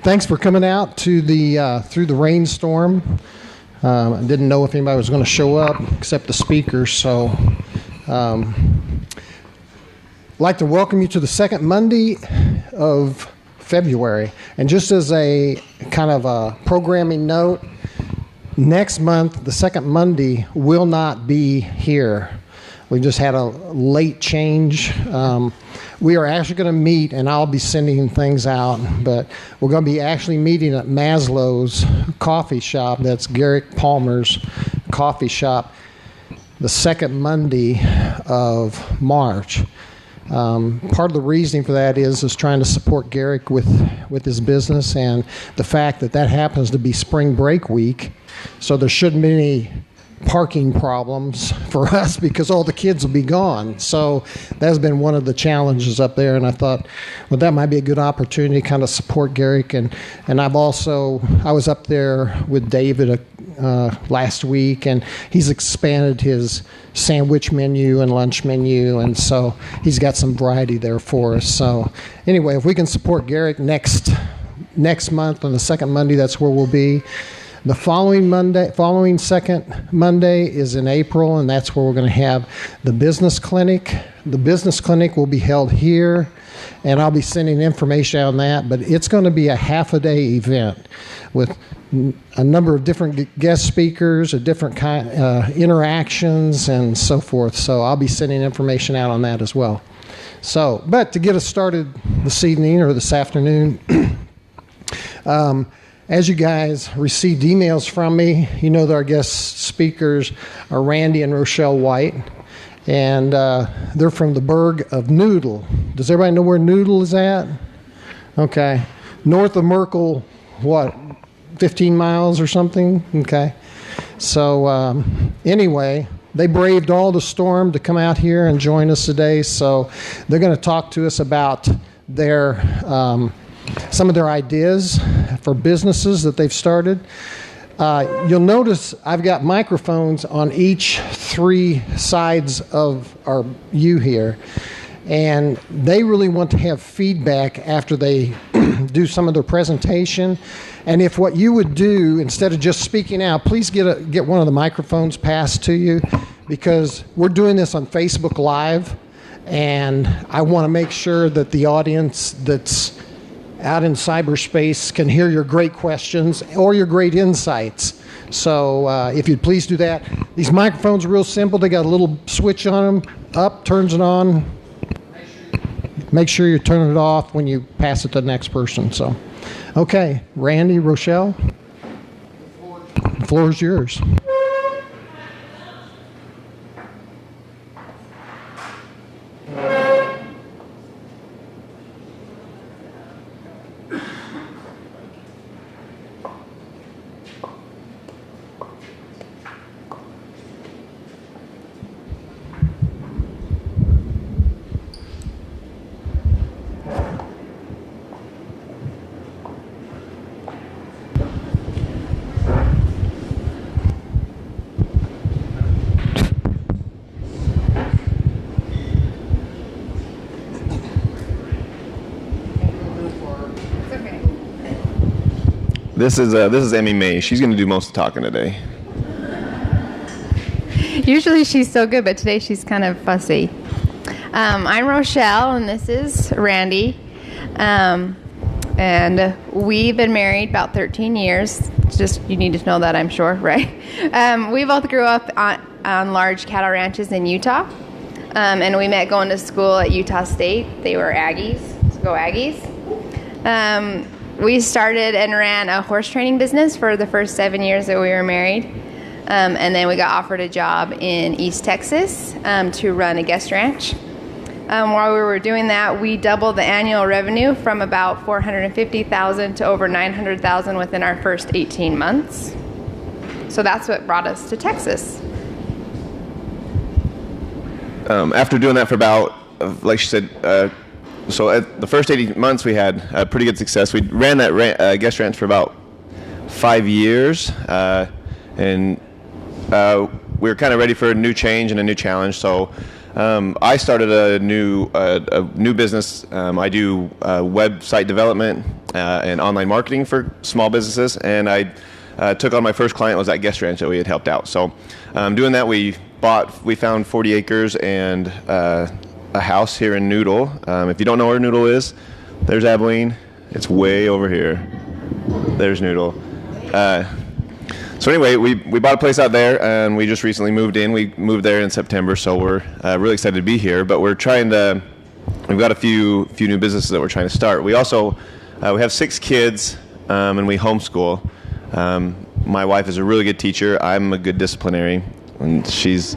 Thanks for coming out to the through the rainstorm. I didn't know if anybody was going to show up except the speakers, so I'd like to welcome you to the second Monday of February. And just as a kind of a programming note, next month, the second Monday will not be here. We just had a late change. We are actually going to meet, and I'll be sending things out, but we're going to be actually meeting at Maslow's coffee shop. That's Garrick Palmer's coffee shop, the second Monday of March. Part of the reasoning for that is trying to support Garrick with his business, and the fact that happens to be spring break week, so there shouldn't be any parking problems for us because all the kids will be gone. So that's been one of the challenges up there, and I thought, well, that might be a good opportunity to kind of support Garrick. And I was up there with David last week, and he's expanded his sandwich menu and lunch menu, and so he's got some variety there for us. So anyway, if we can support Garrick next month on the second Monday, that's where we'll be. The following second Monday is in April, and that's where we're going to have the business clinic. The business clinic will be held here, and I'll be sending information on that, but it's going to be a half-a-day event with a number of different guest speakers, a different kind interactions, and so forth. So I'll be sending information out on that as well. So, but to get us started this evening or this afternoon, as you guys received emails from me, you know that our guest speakers are Randy and Rochelle White, and they're from the burg of Noodle. Does everybody know where Noodle is at? Okay. North of Merkel, 15 miles or something? Okay. So anyway, they braved all the storm to come out here and join us today, so they're going to talk to us about their some of their ideas for businesses that they've started. You'll notice I've got microphones on each three sides of our U here, and they really want to have feedback after they do some of their presentation. And if what you would do, instead of just speaking out, please get one of the microphones passed to you, because we're doing this on Facebook Live, and I want to make sure that the audience that's out in cyberspace can hear your great questions or your great insights. So if you'd please do that. These microphones are real simple. They got a little switch on them. Up, turns it on. Make sure you turn it off when you pass it to the next person. So, okay, Randy, Rochelle, the floor is yours. This is Emmy May. She's going to do most of the talking today. Usually she's so good, but today she's kind of fussy. I'm Rochelle, and this is Randy. And we've been married about 13 years. Just, you need to know that, I'm sure, right? We both grew up on large cattle ranches in Utah. And we met going to school at Utah State. They were Aggies. So go Aggies. We started and ran a horse training business for the first 7 years that we were married. And then we got offered a job in East Texas to run a guest ranch. While we were doing that, we doubled the annual revenue from about $450,000 to over $900,000 within our first 18 months. So that's what brought us to Texas. After doing that for about, like she said, so at the first 18 months we had pretty good success. We ran that guest ranch for about 5 years, and we were kind of ready for a new change and a new challenge. So I started a new business. I do website development and online marketing for small businesses, and I took on my first client was that guest ranch that we had helped out. So doing that, we found 40 acres and a house here in Noodle. If you don't know where Noodle is, there's Abilene. It's way over here. There's Noodle. So anyway, we bought a place out there, and we just recently moved in. We moved there in September, so we're really excited to be here. But we've got a few new businesses that we're trying to start. We also we have 6 kids, and we homeschool. My wife is a really good teacher. I'm a good disciplinary. When she's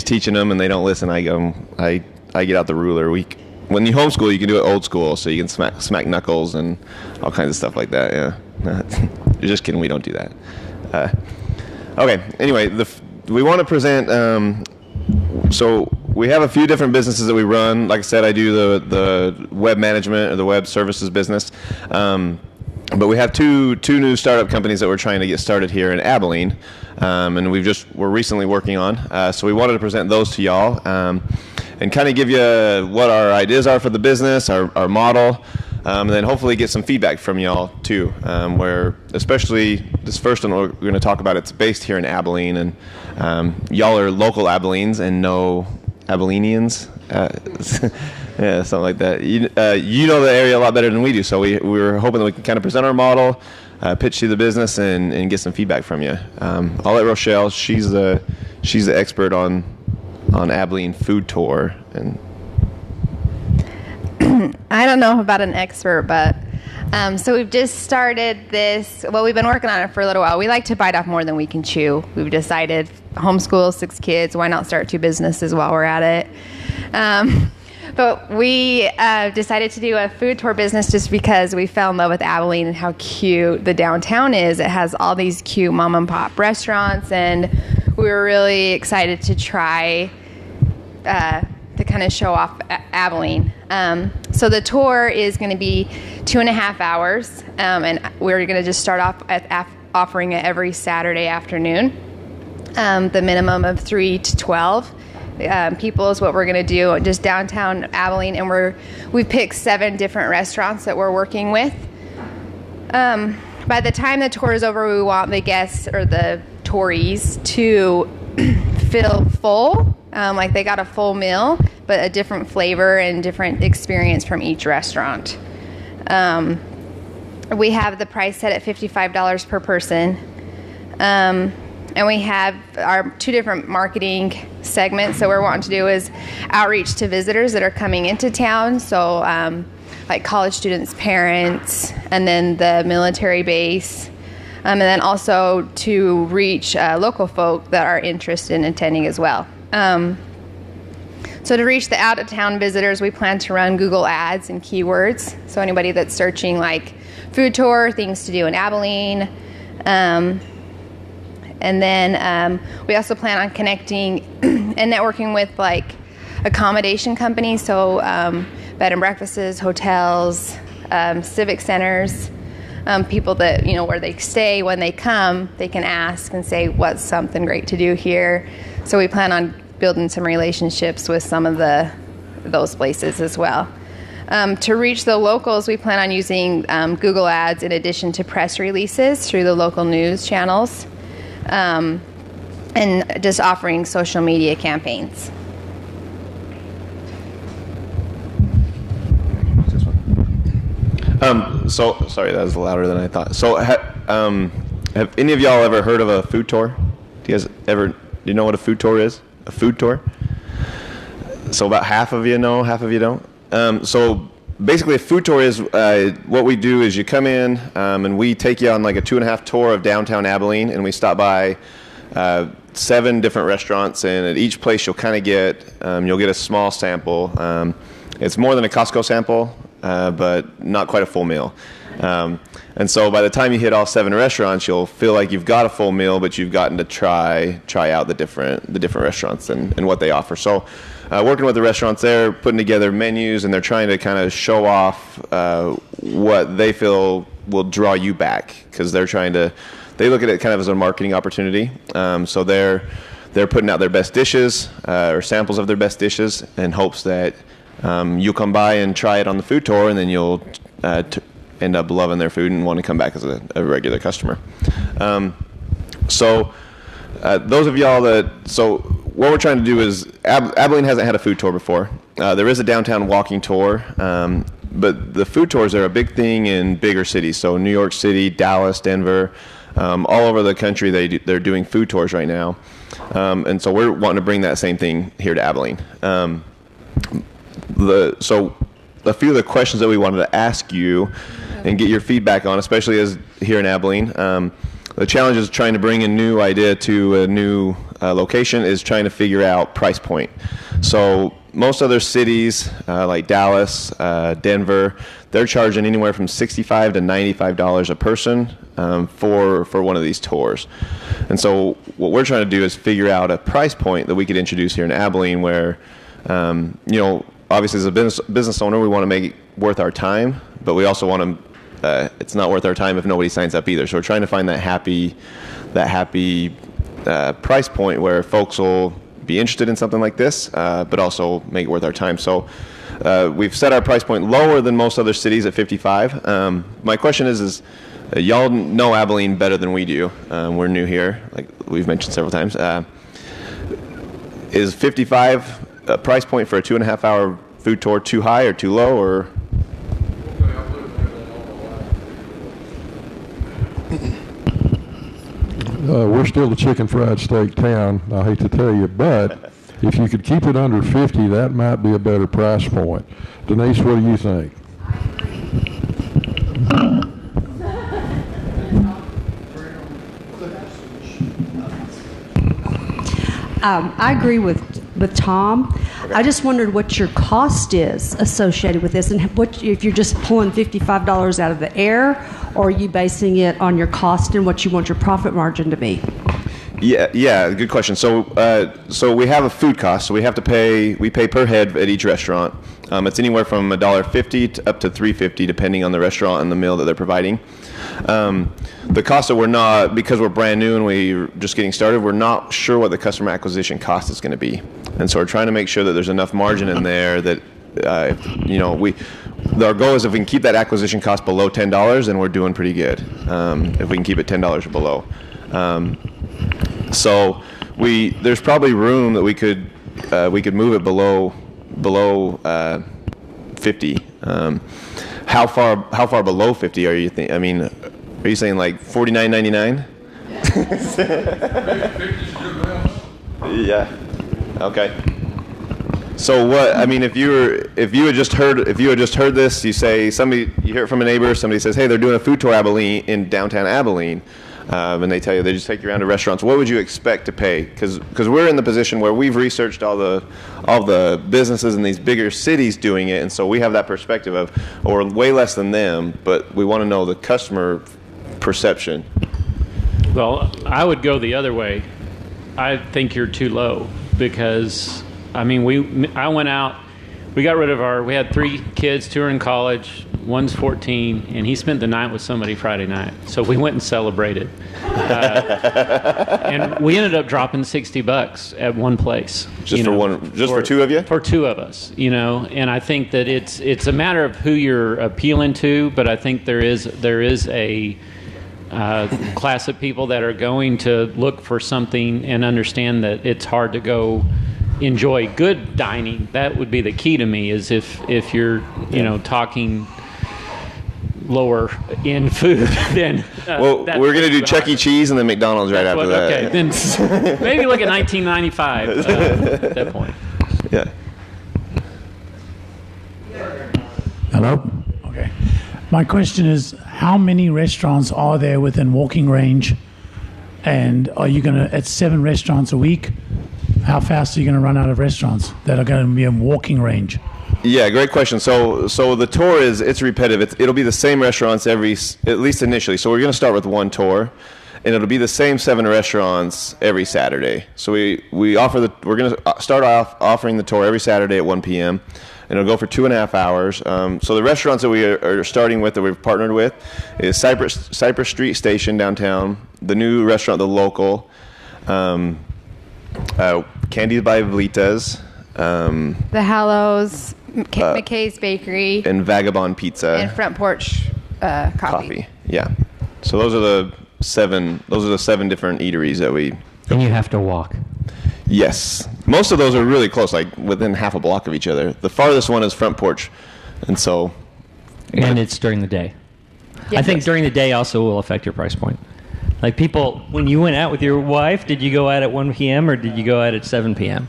teaching them and they don't listen, I get out the ruler. When you homeschool, you can do it old school, so you can smack knuckles and all kinds of stuff like that. Yeah, you're just kidding. We don't do that. Okay. Anyway, we want to present. So we have a few different businesses that we run. Like I said, I do the web management or the web services business. But we have two new startup companies that we're trying to get started here in Abilene, and we're recently working on. So we wanted to present those to y'all, and kind of give you what our ideas are for the business, our model, and then hopefully get some feedback from y'all too. Where especially this first one we're going to talk about, it's based here in Abilene, and y'all are local Abilenes and know Abilenians. Yeah, something like that. You know the area a lot better than we do, so we were hoping that we can kind of present our model, pitch you the business, and get some feedback from you. I'll let Rochelle. She's the expert on Abilene food tour, and I don't know about an expert, but so we've just started this. Well, we've been working on it for a little while. We like to bite off more than we can chew. We've decided homeschool 6 kids. Why not start 2 businesses while we're at it? But we decided to do a food tour business just because we fell in love with Abilene and how cute the downtown is. It has all these cute mom and pop restaurants, and we were really excited to try to kind of show off Abilene. So the tour is going to be 2.5 hours, and we're going to just start off offering it every Saturday afternoon. The minimum of 3 to 12 people is what we're going to do, just downtown Abilene, and we've picked 7 different restaurants that we're working with. By the time the tour is over, we want the guests or the tourees to feel full, like they got a full meal, but a different flavor and different experience from each restaurant. We have the price set at $55 per person. And we have our 2 different marketing segments that we're wanting to do is outreach to visitors that are coming into town. So like college students, parents, and then the military base. And then also to reach local folk that are interested in attending as well. So to reach the out-of-town visitors, we plan to run Google ads and keywords. So anybody that's searching like food tour, things to do in Abilene. And then we also plan on connecting and networking with like accommodation companies, so bed and breakfasts, hotels, civic centers, people that, where they stay. When they come, they can ask and say, what's something great to do here? So we plan on building some relationships with some of those places as well. To reach the locals, we plan on using Google ads in addition to press releases through the local news channels. And just offering social media campaigns. So sorry, that was louder than I thought. So have any of y'all ever heard of a food tour? Do you know what a food tour is? A food tour? So about half of you know, half of you don't. So basically a food tour is what we do is you come in and we take you on like a 2.5 tour of downtown Abilene, and we stop by 7 different restaurants, and at each place you'll kind of get a small sample. It's more than a Costco sample, but not quite a full meal. And so by the time you hit all 7 restaurants, you'll feel like you've got a full meal, but you've gotten to try out the different restaurants and what they offer. So working with the restaurants there, putting together menus, and they're trying to kind of show off what they feel will draw you back, because they look at it kind of as a marketing opportunity. So they're they're putting out their best dishes or samples of their best dishes in hopes that you'll come by and try it on the food tour, and then you'll end up loving their food and want to come back as a regular customer. So those of y'all so what we're trying to do is, Abilene hasn't had a food tour before. There is a downtown walking tour, but the food tours are a big thing in bigger cities. So New York City, Dallas, Denver, all over the country, they're doing food tours right now. And so we're wanting to bring that same thing here to Abilene. So a few of the questions that we wanted to ask you and get your feedback on, especially as here in Abilene, the challenge is trying to bring a new idea to a new location is trying to figure out price point. So most other cities like Dallas, Denver, they're charging anywhere from $65 to $95 a person for one of these tours. And so what we're trying to do is figure out a price point that we could introduce here in Abilene where, obviously as a business owner, we want to make it worth our time, but we also want to, it's not worth our time if nobody signs up either. So we're trying to find that happy price point where folks will be interested in something like this, but also make it worth our time. So we've set our price point lower than most other cities at $55. My question is y'all know Abilene better than we do. We're new here, like we've mentioned several times. Is $55 a price point for a 2.5-hour food tour too high or too low, or? We're still the chicken fried steak town, I hate to tell you, but if you could keep it under 50, that might be a better price point. Denise, what do you think? I agree with Tom. Okay. I just wondered what your cost is associated with this, and what if you're just pulling $55 out of the air, or are you basing it on your cost and what you want your profit margin to be? Yeah, good question. So we have a food cost, so we pay per head at each restaurant. It's anywhere from $1.50 up to $3.50 depending on the restaurant and the meal that they're providing. The cost that because we're brand new and we're just getting started, we're not sure what the customer acquisition cost is going to be. And so we're trying to make sure that there's enough margin in there that, our goal is if we can keep that acquisition cost below $10, then we're doing pretty good. If we can keep it $10 or below. So there's probably room that we could move it below 50. How far below 50 are you think? I mean, are you saying like $49.99? Yeah. Okay. So what? I mean, if you had just heard this, you hear it from a neighbor. Somebody says, "Hey, they're doing a food tour in downtown Abilene," and they just take you around to restaurants. What would you expect to pay? Because we're in the position where we've researched all the businesses in these bigger cities doing it, and so we have that perspective of, or way less than them, but we want to know the customer perception. Well, I would go the other way. I think you're too low because, I mean, I went out, we had 3 kids, 2 are in college, one's 14, and he spent the night with somebody Friday night. So we went and celebrated. And we ended up dropping $60 at one place. For 2 of you? For 2 of us, and I think that it's a matter of who you're appealing to, but I think there is a class of people that are going to look for something and understand that it's hard to go enjoy good dining. That would be the key to me, is if you're talking lower end food, then we're going to do Chuck E. Cheese and then McDonald's right after that. Okay, then maybe look at 1995 at that point. Yeah. Hello? Okay. My question is, how many restaurants are there within walking range? And are you going to, at 7 restaurants a week, how fast are you going to run out of restaurants that are going to be in walking range? Yeah, great question. So the tour it's repetitive. It'll be the same restaurants at least initially. So we're going to start with one tour, and it'll be the same 7 restaurants every Saturday. So we're going to start off offering the tour every Saturday at 1 p.m. and it'll go for 2.5 hours. So the restaurants that we are starting with, that we've partnered with, is Cypress Street Station downtown, the new restaurant, The Local, Candies by Vlitas, The Hallows, McKay's Bakery, and Vagabond Pizza. and Front Porch Coffee. Yeah. So those are the 7. Those are the 7 different eateries that we. And you have to walk. Yes. Most of those are really close, like within half a block of each other. The farthest one is Front Porch, and so. And it's during the day. I think during the day also will affect your price point. Like people, when you went out with your wife, did you go out at 1 p.m. or did you go out at 7 p.m.?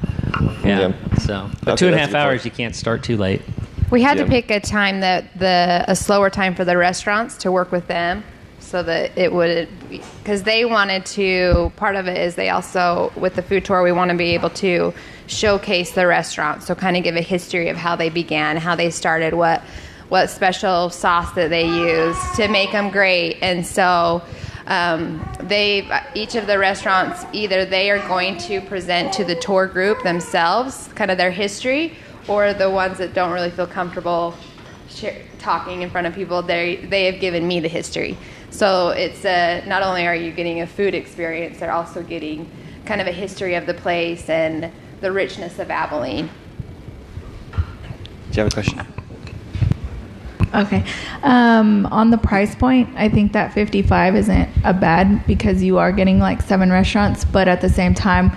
Yeah. So, but Okay, 2.5 that's a good hours, point. you can't start too late. We had to Yeah. pick a time a slower time for the restaurants to work with them, so that it would, because they wanted to. Part of it is they also, with the food tour, we want to be able to showcase the restaurant, so kind of give a history of how they began, how they started, what special sauce that they use to make them great, and so. Each of the restaurants, either they are going to present to the tour group themselves, kind of their history, or the ones that don't really feel comfortable talking in front of people, they have given me the history. So it's not only are you getting a food experience, they're also getting kind of a history of the place and the richness of Abilene. Do you have a question? Okay. On the price point, I think that 55 isn't a bad, because you are getting like 7 restaurants, but at the same time,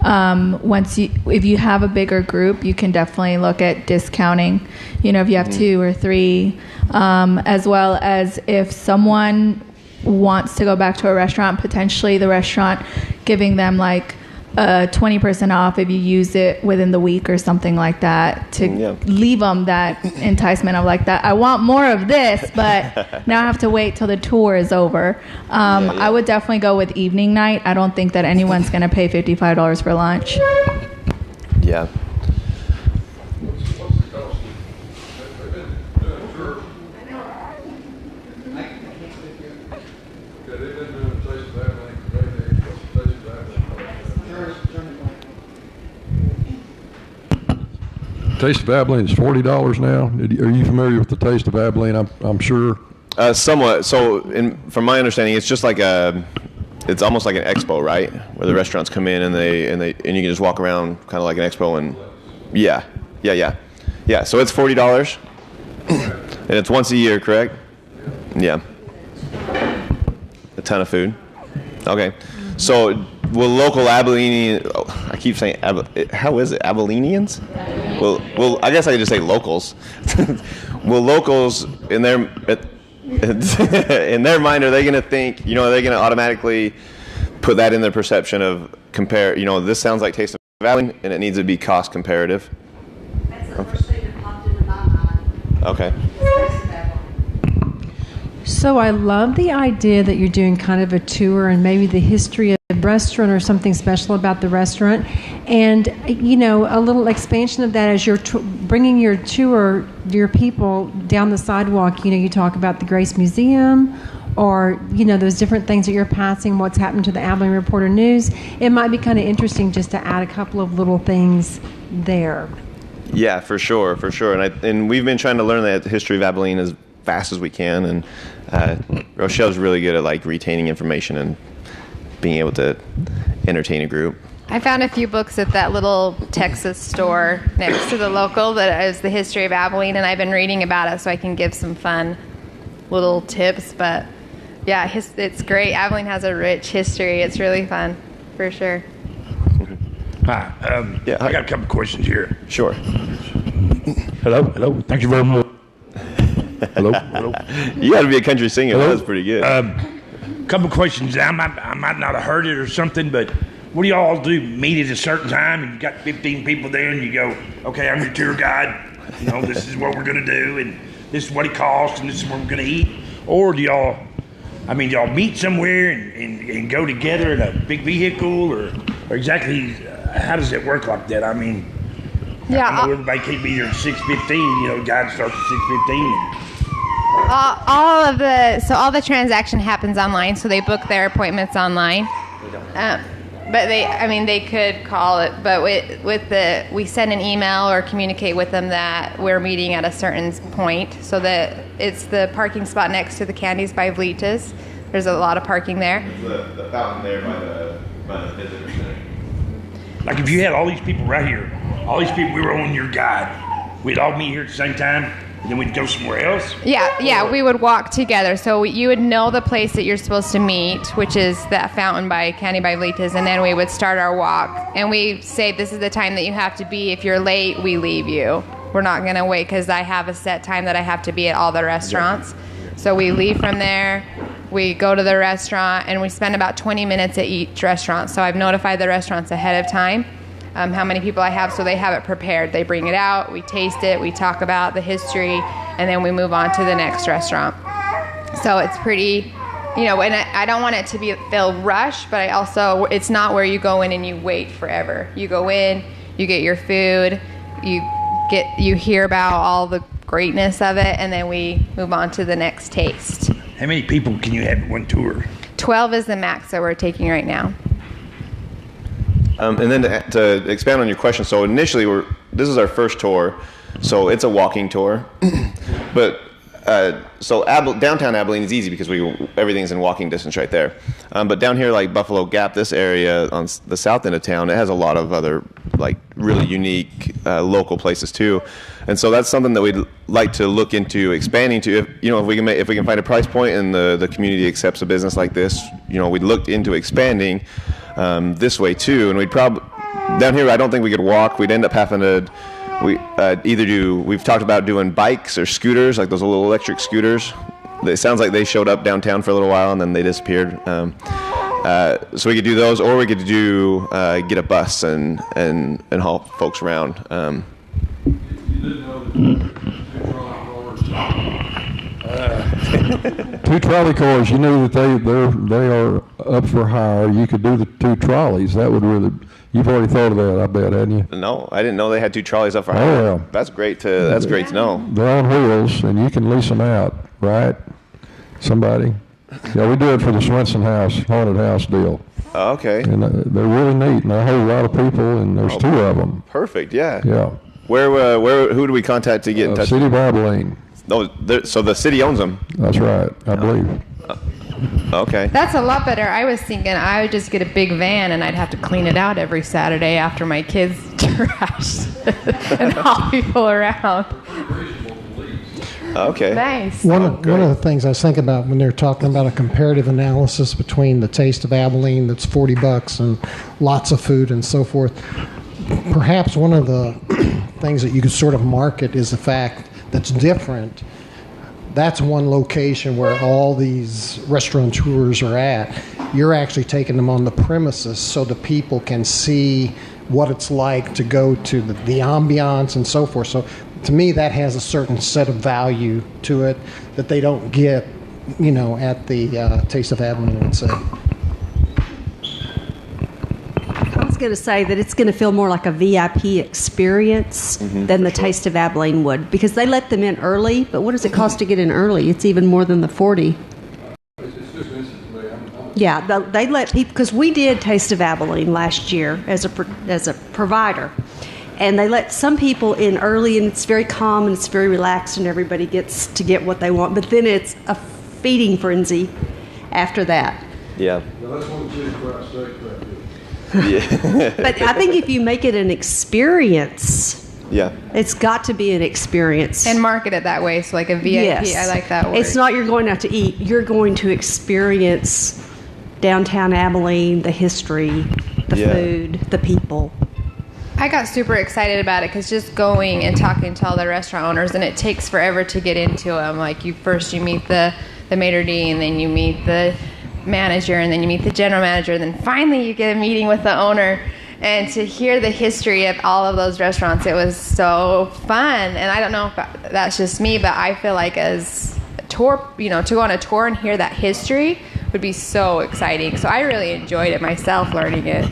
if you have a bigger group, you can definitely look at discounting, if you have 2 or 3, as well as if someone wants to go back to a restaurant, potentially the restaurant giving them like 20% off if you use it within the week or something like that, to leave them that enticement of like that. I want more of this, but now I have to wait till the tour is over. I would definitely go with evening night. I don't think that anyone's going to pay $55 for lunch. Yeah. Taste of Abilene is $40 now. Are you familiar with the Taste of Abilene? I'm sure. Somewhat. So, from my understanding, it's just like it's almost like an expo, right? Where the restaurants come in and you can just walk around, kind of like an expo, and yeah. So it's $40, and it's once a year, correct? Yeah. A ton of food. Okay. So will local Abilene? I keep saying how is it? Abilenians? Well, I guess I could just say locals. Will locals in their mind, are they going to think? Are they going to automatically put that in their perception of compare? This sounds like Taste of Abilene, and it needs to be cost comparative. That's the first thing that popped into my mind. Okay. So I love the idea that you're doing kind of a tour and maybe the history of the restaurant or something special about the restaurant. And, a little expansion of that as you're bringing your tour, your people down the sidewalk. You talk about the Grace Museum or, those different things that you're passing, what's happened to the Abilene Reporter News. It might be kind of interesting just to add a couple of little things there. Yeah, for sure. And we've been trying to learn the history of Abilene as fast as we can, and Rochelle's really good at retaining information and being able to entertain a group. I found a few books at that little Texas store next to the local that is the history of Abilene, and I've been reading about it so I can give some fun little tips. But yeah, it's great. Abilene has a rich history. It's really fun, for sure. Hi. Hi. I got a couple questions here. Sure. Hello. Thank you very much. Hello. You got to be a country singer. Hello? That was pretty good. Couple questions. I might not have heard it or something, but what do y'all do? Meet at a certain time, and you got 15 people there, and you go, okay, I'm your tour guide. This is what we're going to do, and this is what it costs, and this is what we're going to eat. Or do y'all meet somewhere and go together in a big vehicle, or exactly how does it work like that? I know everybody can't be there at 6:15. Guide starts at 6:15. All the transaction happens online, so they book their appointments online. But they could call it, but we send an email or communicate with them that we're meeting at a certain point, so that it's the parking spot next to the Candies by Vlitas. There's a lot of parking there. The fountain there by the visitor center. Like if you had all these people right here, all these people, we were on your guide, we'd all meet here at the same time, and then we'd go somewhere else? Yeah, we would walk together. So you would know the place that you're supposed to meet, which is that fountain by Candy by Vlitas, and then we would start our walk. And we say, this is the time that you have to be. If you're late, we leave you. We're not going to wait because I have a set time that I have to be at all the restaurants. So we leave from there. We go to the restaurant, and we spend about 20 minutes at each restaurant. So I've notified the restaurants ahead of time how many people I have, so they have it prepared. They bring it out, we taste it, we talk about the history, and then we move on to the next restaurant. So it's pretty, and I don't want it to feel rushed, but it's not where you go in and you wait forever. You go in, you get your food, you hear about all the greatness of it, and then we move on to the next taste. How many people can you have at one tour? 12 is the max that we're taking right now. And then to expand on your question, so initially this is our first tour, so it's a walking tour, but downtown Abilene is easy because everything's in walking distance right there. But down here, like Buffalo Gap, this area on the south end of town, it has a lot of other like really unique local places too, and so that's something that we'd like to look into expanding to. If we can find a price point and the community accepts a business like this, we'd look into expanding this way too. And we'd probably down here, I don't think we could walk. We'd end up having to. We've talked about doing bikes or scooters, like those little electric scooters. It sounds like they showed up downtown for a little while and then they disappeared. So we could do those, or we could get a bus and haul folks around. Two trolley cars, you knew that they are up for hire. You could do the two trolleys. That would really. You've already thought of that, I bet, hadn't you? No, I didn't know they had two trolleys up for hire. Oh, yeah. That's great to know. They're on wheels, and you can lease them out, right? Somebody? Yeah, we do it for the Swenson House, haunted house deal. Oh, okay. And they're really neat, and they hold a lot of people, and there's two of them. Perfect, yeah. Yeah. Who do we contact to get in touch? City of Abilene. Oh, so the city owns them? That's right, I believe. Okay. That's a lot better. I was thinking I would just get a big van and I'd have to clean it out every Saturday after my kids trashed and haul people around. Okay. Nice. One of the things I was thinking about when they're talking about a comparative analysis between the Taste of Abilene that's $40 and lots of food and so forth, perhaps one of the things that you could sort of market is the fact that's different. That's one location where all these restaurateurs are at. You're actually taking them on the premises so the people can see what it's like to go to the ambiance and so forth. So to me, that has a certain set of value to it that they don't get, at the Taste of Abilene, let's say. I was going to say that it's going to feel more like a VIP experience than the Taste of Abilene would, because they let them in early, but what does it cost to get in early? It's even more than the $40. Yeah, they let people, because we did Taste of Abilene last year as a provider, and they let some people in early, and it's very calm and it's very relaxed, and everybody gets to get what they want, but then it's a feeding frenzy after that. Yeah. That's one of the chicken fried steak crap. Yeah. But I think if you make it an experience, yeah, it's got to be an experience. And market it that way, so like a VIP. Yes. I like that word. It's not you're going out to eat. You're going to experience downtown Abilene, the history, the food, the people. I got super excited about it because just going and talking to all the restaurant owners, and it takes forever to get into them. Like you meet the maitre d', and then you meet the manager, and then you meet the general manager, and then finally you get a meeting with the owner. And to hear the history of all of those restaurants, it was so fun. And I don't know if that's just me, but I feel like as a tour, to go on a tour and hear that history would be so exciting. So I really enjoyed it myself, learning it.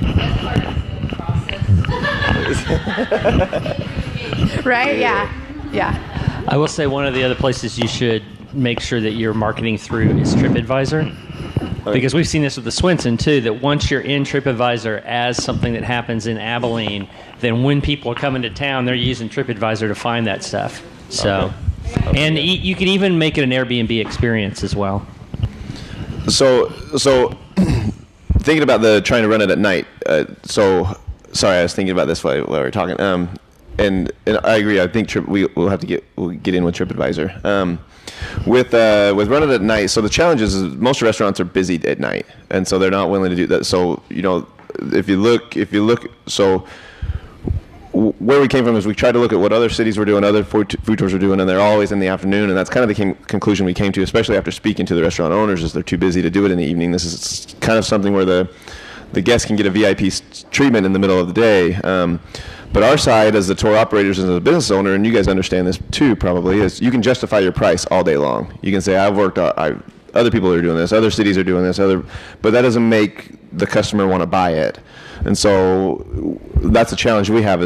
Right? Yeah. I will say one of the other places you should make sure that you're marketing through is TripAdvisor. Because we've seen this with the Swenson, too, that once you're in TripAdvisor as something that happens in Abilene, then when people are coming to town, they're using TripAdvisor to find that stuff. So, and you can even make it an Airbnb experience as well. So thinking about trying to run it at night, so sorry, I was thinking about this while we were talking. And I agree. I think we'll get in with TripAdvisor. With running at night, so the challenge is most restaurants are busy at night, and so they're not willing to do that. So if you look, so where we came from is we tried to look at what other cities were doing, other food tours were doing, and they're always in the afternoon, and that's kind of the conclusion we came to, especially after speaking to the restaurant owners, is they're too busy to do it in the evening. This is kind of something where the guests can get a VIP treatment in the middle of the day. But our side, as the tour operators and as a business owner, and you guys understand this too probably, is you can justify your price all day long. You can say, other people are doing this, other cities are doing this, but that doesn't make the customer want to buy it. And so that's the challenge we have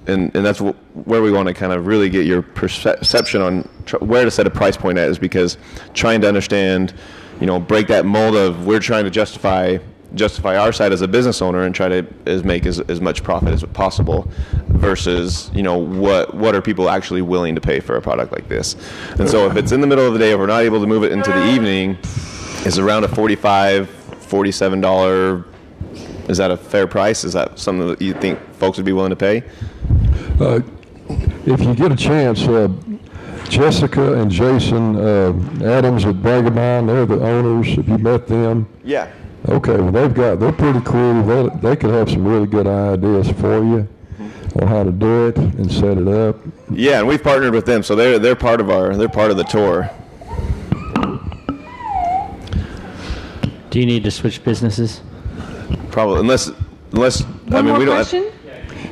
and that's where we want to kind of really get your perception on where to set a price point at, is because trying to understand, break that mold of we're trying to justify our side as a business owner and try to make as much profit as possible versus what are people actually willing to pay for a product like this. And so if it's in the middle of the day, if we're not able to move it into the evening, it's around a $47. Is that a fair price? Is that something that you think folks would be willing to pay? If you get a chance, Jessica and Jason Adams at Vagabond, they're the owners. Have you met them? Yeah. Okay, well they're pretty cool. They could have some really good ideas for you on how to do it and set it up. Yeah, and we've partnered with them, so they're part of the tour. Do you need to switch businesses? Probably, unless One more question?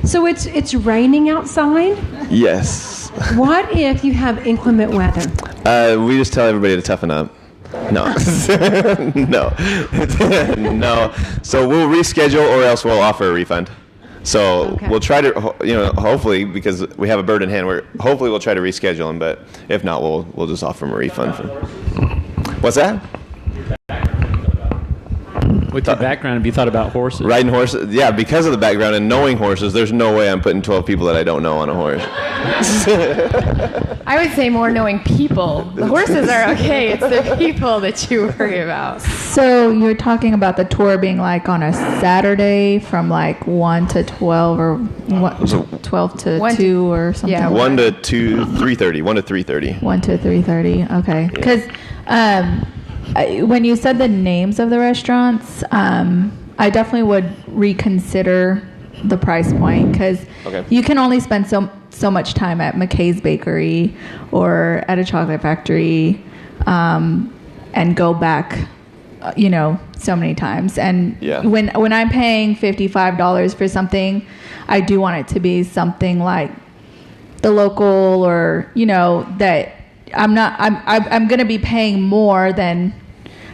So it's raining outside? Yes. What if you have inclement weather? We just tell everybody to toughen up. No. No. No. So we'll reschedule, or else we'll offer a refund. So we'll try to, hopefully, because we have a bird in hand, hopefully we'll try to reschedule them, but if not, we'll just offer them a refund. What's that? With your background, have you thought about horses? Riding horses? Yeah, because of the background and knowing horses, there's no way I'm putting 12 people that I don't know on a horse. I would say more knowing people. The horses are okay. It's the people that you worry about. So you're talking about the tour being like on a Saturday from like 1 to 12 or 12 to 2 or something? Yeah, 1 to 3:30. 1 to 3:30. 1 to 3:30. Okay. Because when you said the names of the restaurants, I definitely would reconsider the price point, because you can only spend so much time at McKay's Bakery or at a chocolate factory and go back so many times. And when I'm paying $55 for something, I do want it to be something like the local, or that I'm going to be paying more than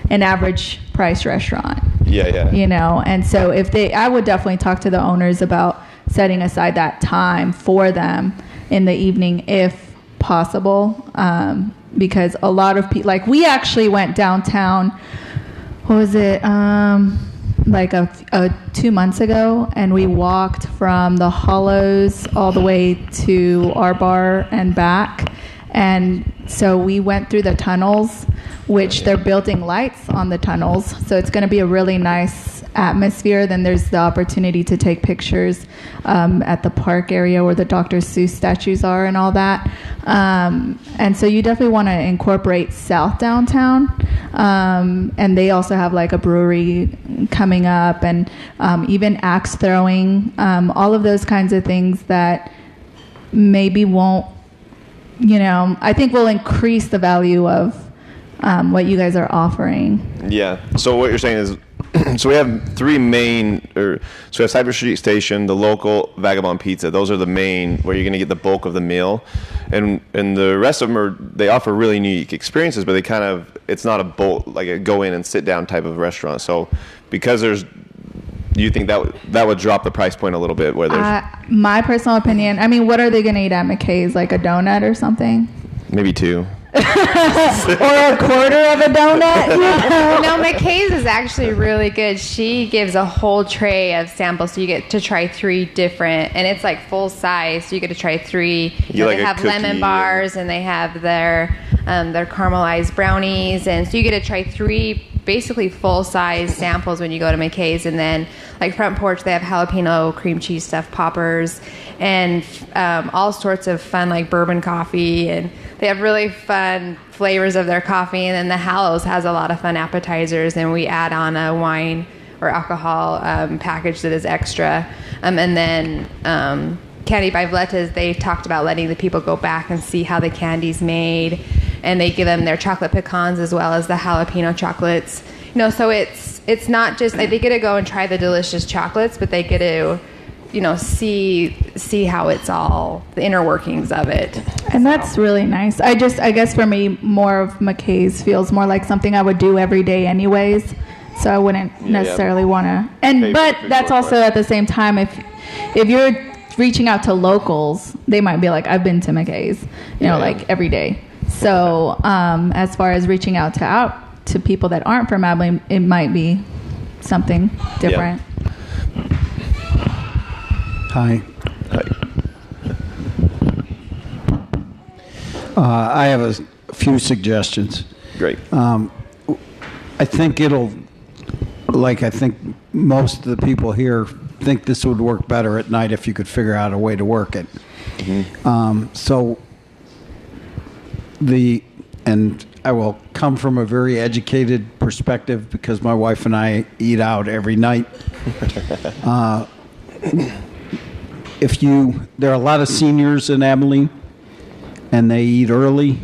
an average price restaurant. And so I would definitely talk to the owners about setting aside that time for them in the evening if possible, because a lot of people, like we actually went downtown, what was it, like 2 months ago, and we walked from the Hollows all the way to our bar and back. And so we went through the tunnels, which they're building lights on the tunnels. So it's going to be a really nice atmosphere. Then there's the opportunity to take pictures at the park area where the Dr. Seuss statues are and all that. And so you definitely want to incorporate South Downtown. And they also have like a brewery coming up, and even axe throwing, all of those kinds of things that maybe won't, I think will increase the value of what you guys are offering. Yeah. So what you're saying is, so we have three main, so we have Cypress Street Station, the local, Vagabond Pizza. Those are the main where you're going to get the bulk of the meal, and the rest of them they offer really unique experiences, but it's not a like a go in and sit down type of restaurant. So because you think that would drop the price point a little bit? Where there's my personal opinion, I mean, what are they going to eat at McKay's? Like a donut or something? Maybe 2. or a quarter of a donut. No, McKay's is actually really good. She gives a whole tray of samples, so you get to try 3 different, and it's like full size. So you get to try 3. Like they have lemon bars, and they have their caramelized brownies, and so you get to try 3 basically full size samples when you go to McKay's. And then like Front Porch, they have jalapeno cream cheese stuffed poppers and all sorts of fun like bourbon coffee, and they have really fun flavors of their coffee. And then the Hallows has a lot of fun appetizers, and we add on a wine or alcohol package that is extra. And then Candy by Vletas, they've talked about letting the people go back and see how the candy's made, and they give them their chocolate pecans as well as the jalapeno chocolates. So it's not just they get to go and try the delicious chocolates, but they get to see how it's all the inner workings of it. And that's really nice. I guess for me, more of McKay's feels more like something I would do every day anyways. So I wouldn't necessarily want to. But that's also at the same time, if you're reaching out to locals, they might be like, I've been to McKay's, like every day. So as far as reaching out to people that aren't from Abilene, it might be something different. Hi. I have a few suggestions. Great. I think I think most of the people here think this would work better at night if you could figure out a way to work it. And I will come from a very educated perspective because my wife and I eat out every night. There are a lot of seniors in Abilene, and they eat early.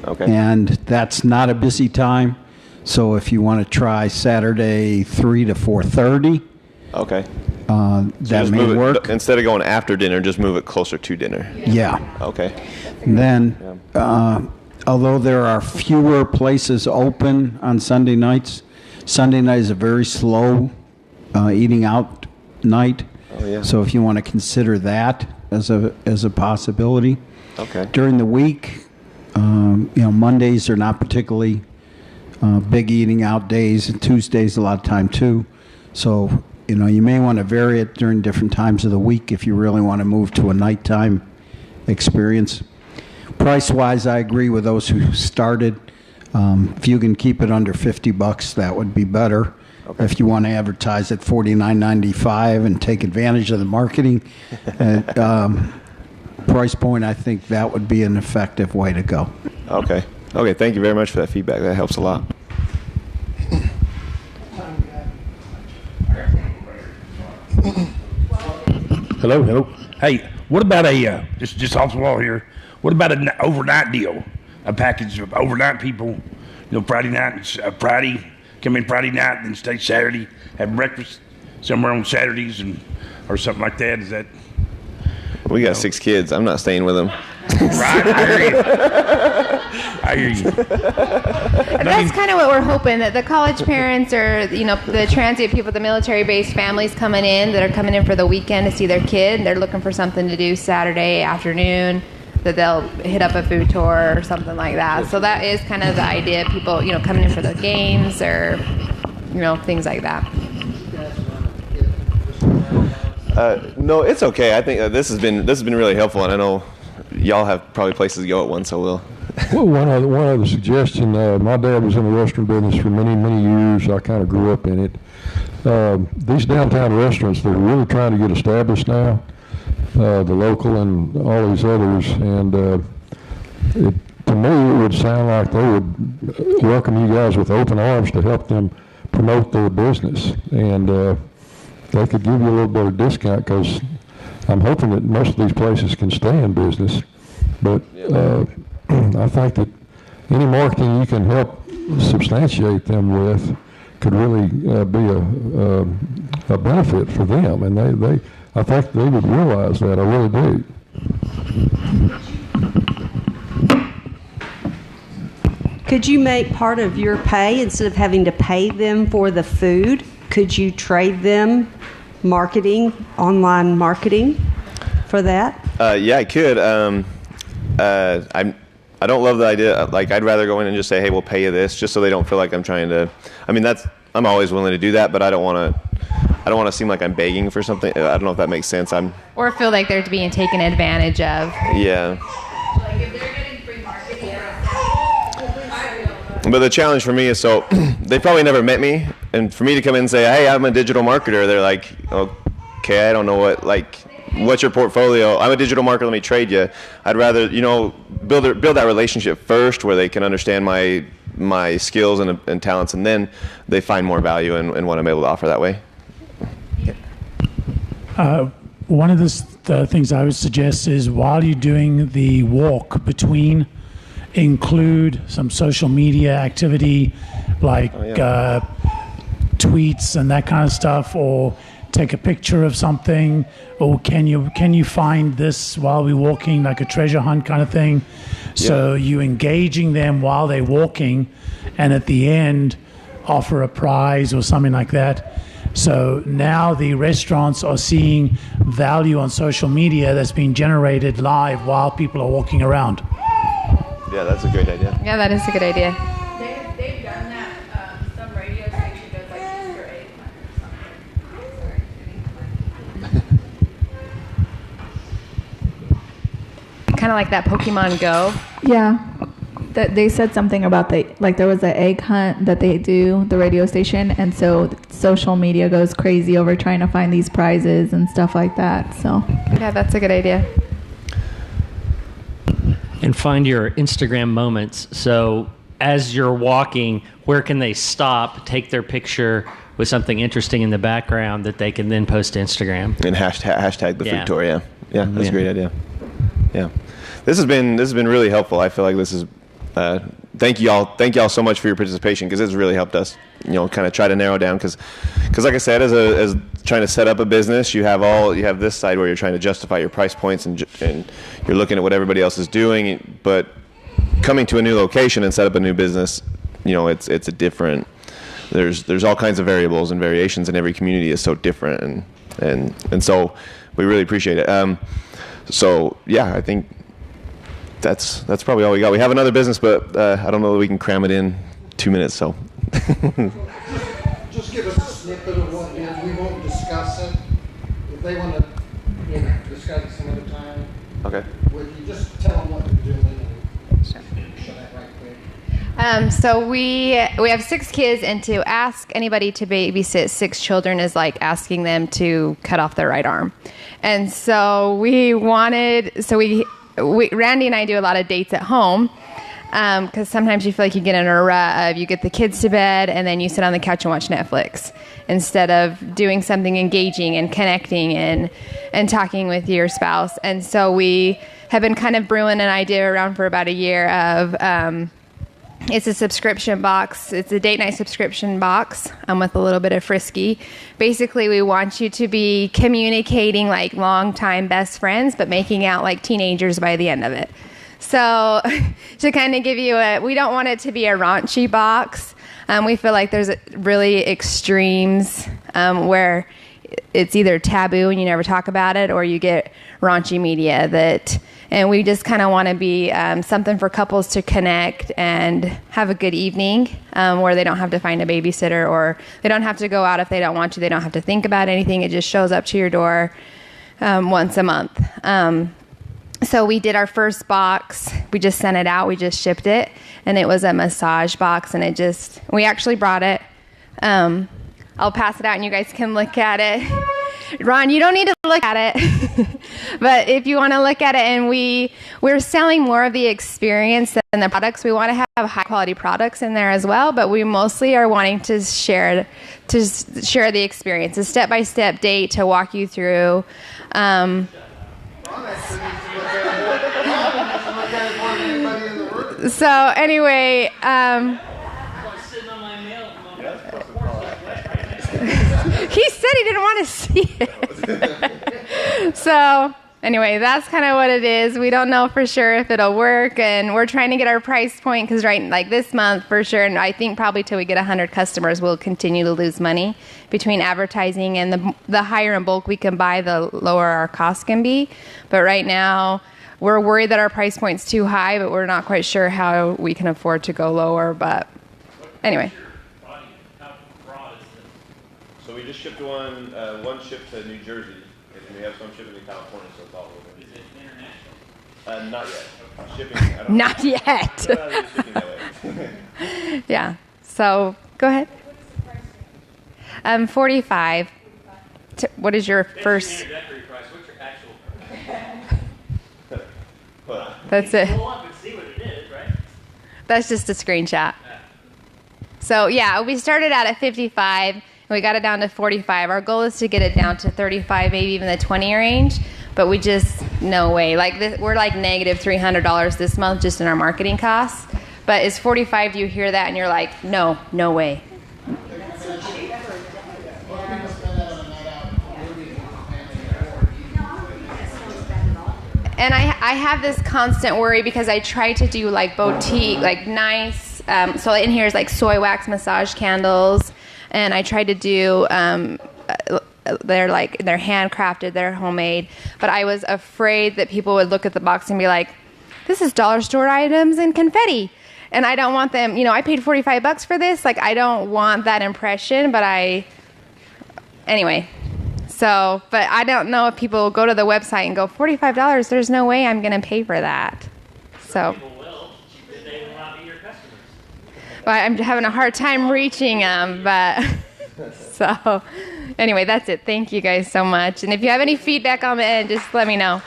Okay. And that's not a busy time. So if you want to try Saturday 3 to 4:30. Okay. That may work. Instead of going after dinner, just move it closer to dinner. Yeah. Okay. Then, although there are fewer places open on Sunday nights, Sunday night is a very slow eating out night. Oh, yeah. So if you want to consider that as a possibility. Okay. During the week, Mondays are not particularly big eating out days, and Tuesdays a lot of time too. So, you may want to vary it during different times of the week if you really want to move to a nighttime experience. Price-wise, I agree with those who started. If you can keep it under $50, that would be better. Okay. If you want to advertise at $49.95 and take advantage of the marketing price point, I think that would be an effective way to go. Okay. Thank you very much for that feedback. That helps a lot. Hello. Hey, what about just off the wall here? What about an overnight deal? A package of overnight people, Friday night, Friday, come in Friday night, then stay Saturday, have breakfast somewhere on Saturdays or something like that. Is that? We got 6 kids. I'm not staying with them. Right, I hear you. That's kind of what we're hoping, that the college parents or the transient people, the military-based families coming in that are coming in for the weekend to see their kid, they're looking for something to do Saturday afternoon, that they'll hit up a food tour or something like that. So that is kind of the idea. People, coming in for the games or things like that. No, it's okay. I think this has been really helpful, and I know y'all have probably places to go at once, so we'll. Well, one other suggestion. My dad was in the restaurant business for many years. I kind of grew up in it. These downtown restaurants, they're really trying to get established now. The local and all these others, and to me, it would sound like they would welcome you guys with open arms to help them promote their business, and they could give you a little bit of discount because I'm hoping that most of these places can stay in business. But I think that any marketing you can help substantiate them with could really be a benefit for them, and I think they would realize that. I really do. Could you make part of your pay, instead of having to pay them for the food, could you trade them online marketing for that? Yeah, I could. don't love the idea. Like, I'd rather go in and just say, hey, we'll pay you this, just so they don't feel like I'm trying to. I mean, I'm always willing to do that, but I don't want to seem like I'm begging for something. I don't know if that makes sense. Or feel like they're being taken advantage of. Yeah. Like if they're getting free marketing, But the challenge for me is, so they probably never met me, and for me to come in and say, hey, I'm a digital marketer, they're like, okay, I don't know what's your portfolio? I'm a digital marketer, let me trade you. I'd rather, build that relationship first, where they can understand my skills and talents, and then they find more value in what I'm able to offer that way. One of the things I would suggest is, while you're doing the walk between, include some social media activity like tweets and that kind of stuff, or take a picture of something, or can you find this while we're walking, like a treasure hunt kind of thing. So you engaging them while they're walking, and at the end offer a prize or something like that. So now the restaurants are seeing value on social media that's being generated live while people are walking around. Yeah, that's a great idea. Yeah, that is a good idea. they've done that. Some radio station does like Easter egg hunt or something. Kind of like that Pokemon Go. Yeah. That they said something about there was an egg hunt that they do, the radio station, and so social media goes crazy over trying to find these prizes and stuff like that. So yeah, that's a good idea. And find your Instagram moments. So as you're walking, where can they stop, take their picture with something interesting in the background that they can then post to Instagram? And hashtag the food tour. Yeah, that's a great idea. Yeah, this has been really helpful. I feel like this is. Thank y'all so much for your participation, because it's really helped us, kind of try to narrow down, because like I said, as trying to set up a business, you have this side where you're trying to justify your price points and you're looking at what everybody else is doing, but coming to a new location and set up a new business, it's a different. There's all kinds of variables and variations, and every community is so different, and so we really appreciate it. So yeah, I think. That's probably all we got. We have another business, but I don't know that we can cram it in 2 minutes. So, just give us a snippet of what it is. We won't discuss it. If they want to, discuss it some other time. Okay. Would you just tell them what you're doing? Show that right quick. So we have 6 kids, and to ask anybody to babysit 6 children is like asking them to cut off their right arm. And so Randy and I do a lot of dates at home, because sometimes you feel like you get in a rut of you get the kids to bed and then you sit on the couch and watch Netflix instead of doing something engaging and connecting and talking with your spouse. And so we have been kind of brewing an idea around for about a year of it's a subscription box. It's a date night subscription box with a little bit of frisky. Basically, we want you to be communicating like longtime best friends, but making out like teenagers by the end of it. So to kind of give you we don't want it to be a raunchy box. We feel like there's really extremes where it's either taboo and you never talk about it, or you get raunchy media and we just kind of want to be something for couples to connect and have a good evening, where they don't have to find a babysitter, or they don't have to go out if they don't want to. They don't have to think about anything. It just shows up to your door once a month. So we did our first box. We just sent it out. We just shipped it, and it was a massage box, and we actually brought it. I'll pass it out, and you guys can look at it. Ron, you don't need to look at it, but if you want to look at it, and we're selling more of the experience than the products. We want to have high quality products in there as well, but we mostly are wanting to share the experience, a step-by-step date to walk you through. So anyway, he said he didn't want to see it. So anyway, that's kind of what it is. We don't know for sure if it'll work, and we're trying to get our price point, because this month for sure, and I think probably till we get 100 customers, we'll continue to lose money between advertising, and the higher in bulk we can buy, the lower our cost can be. But right now, we're worried that our price point's too high, but we're not quite sure how we can afford to go lower. But anyway. So we just shipped one ship to New Jersey, and we have some shipping to California, so it's all over. Is it international? Not yet. Shipping. I don't Not know. yet. Shipping that way. Yeah. So go ahead. 45. What is your first? Introductory price. What's your actual? That's it. Pull up and see what it is, right? That's just a screenshot. So yeah, we started out at 55. And we got it down to 45. Our goal is to get it down to 35, maybe even the 20 range. But we just, no way. Like we're like negative $300 this month just in our marketing costs. But is 45, do you hear that and you're like, no way. And I have this constant worry because I try to do like boutique, like nice. So in here is like soy wax massage candles. And I tried to do, they're handcrafted, they're homemade. But I was afraid that people would look at the box and be like, this is dollar store items and confetti. And I don't want them, I paid $45 for this. Like, I don't want that impression, but anyway. So, but I don't know if people go to the website and go, $45, there's no way I'm going to pay for that. So. People will. They will not be your customers. But I'm having a hard time reaching them, but so anyway, that's it. Thank you guys so much. And if you have any feedback on the end, just let me know.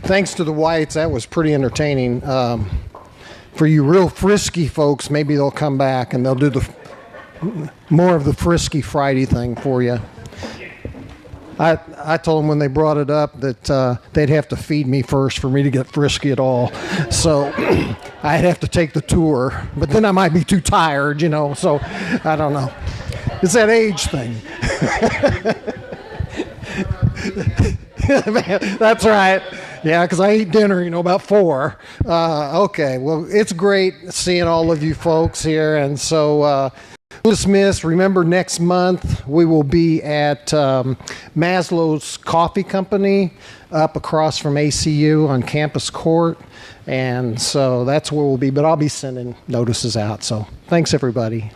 Thanks to the Whites, that was pretty entertaining. For you real frisky folks, maybe they'll come back and they'll do more of the Frisky Friday thing for you. I told them when they brought it up that they'd have to feed me first for me to get frisky at all. So I'd have to take the tour. But then I might be too tired, so I don't know. It's that age thing. That's right. Yeah, because I eat dinner, about 4. Okay, well, it's great seeing all of you folks here. And so dismiss. Remember, next month we will be at Maslow's Coffee Company up across from ACU on Campus Court. And so that's where we'll be. But I'll be sending notices out. So thanks, everybody.